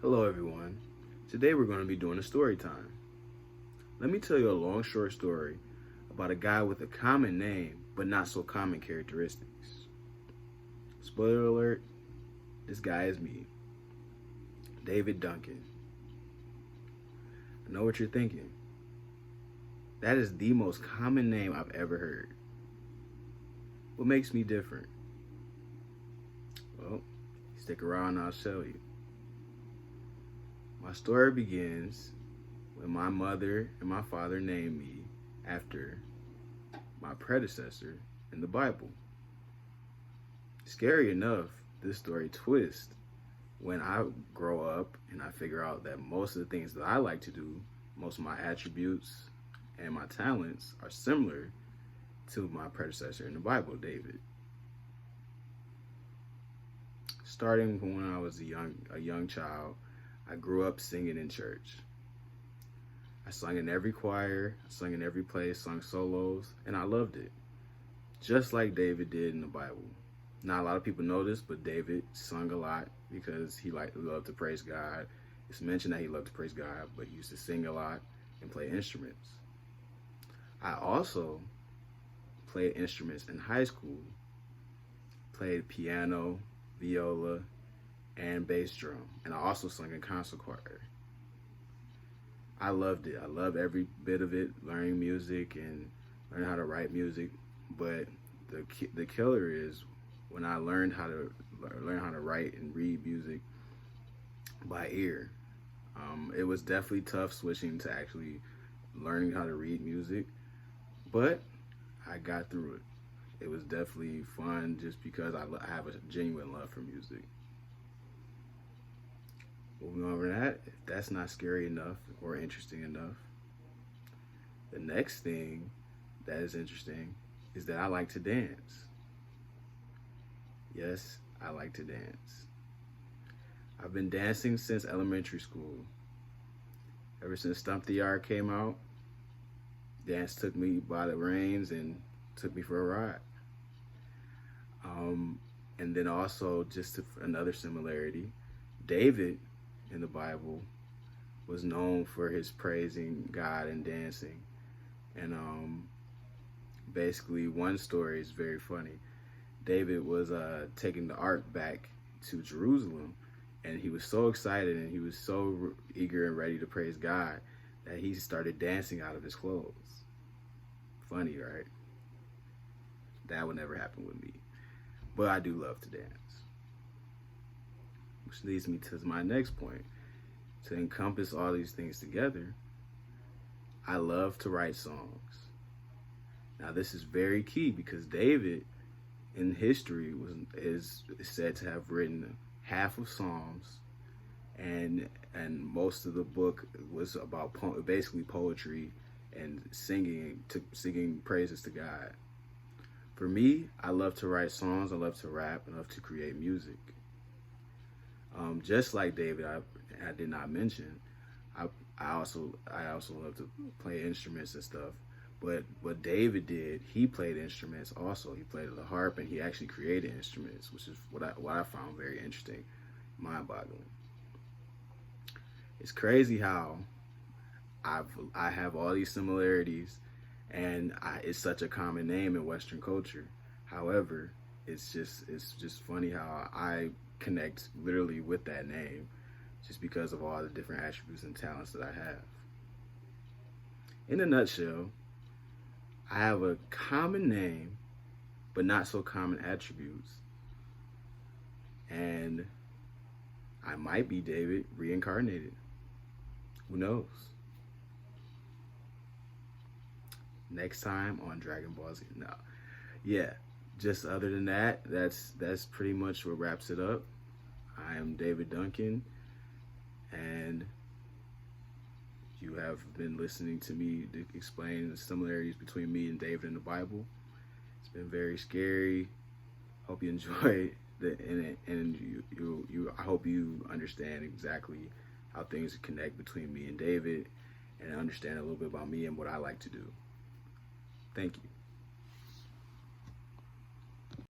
Hello everyone. Today we're going to be doing a story time. Let me tell you a long short story about a guy with a common name but not so common characteristics. Spoiler alert, this guy is me, David Duncan. I know what you're thinking. That is the most common name I've ever heard. What makes me different? Well, stick around and I'll show you. My story begins when my mother and my father named me after my predecessor in the Bible. Scary enough, this story twists when I grow up and I figure out that most of the things that I like to do, most of my attributes and my talents are similar to my predecessor in the Bible, David. Starting from when I was a young child, I grew up singing in church. I sung in every choir, I sung in every place, sung solos, and I loved it. Just like David did in the Bible. Not a lot of people know this, but David sung a lot because he loved to praise God. It's mentioned that he loved to praise God, but he used to sing a lot and play instruments. I also played instruments in high school. Played piano, viola, and bass drum. And I also sung in concert choir. I loved it. I love every bit of it, learning music and learning how to write music. But the killer is when I learned how to write and read music by ear. It was definitely tough switching to actually learning how to read music, but I got through it. It was definitely fun just because I have a genuine love for music. Moving over to that, if that's not scary enough or interesting enough, the next thing that is interesting is that I like to dance. Yes, I like to dance. I've been dancing since elementary school. Ever since Stump the Yard came out, dance took me by the reins and took me for a ride. And then also, another similarity, David in the Bible was known for his praising God and dancing. And basically, one story is very funny. David was taking the ark back to Jerusalem, and he was so excited and he was so eager and ready to praise God that he started dancing out of his clothes. Funny, right? That would never happen with me. But I do love to dance. Which leads me to my next point. To encompass all these things together, I love to write songs. Now this is very key because David in history is said to have written half of Psalms, and most of the book was about basically poetry and singing praises to God. For me, I love to write songs, I love to rap, I love to create music. Just like David, I did not mention, I also love to play instruments and stuff. But what David did, he played instruments also. He played the harp and he actually created instruments, which is what I found very interesting, mind-boggling. It's crazy how I have all these similarities, and it's such a common name in Western culture. However, it's just funny how I connect literally with that name just because of all the different attributes and talents that I have. In a nutshell, I have a common name, but not so common attributes. And I might be David reincarnated. Who knows? Next time on Dragon Ball Z. No. Yeah, just other than that, that's pretty much what wraps it up. I am David Duncan, and you have been listening to me explain the similarities between me and David in the Bible. It's been very scary. Hope you enjoy it, and I hope you understand exactly how things connect between me and David, and understand a little bit about me and what I like to do. Thank you.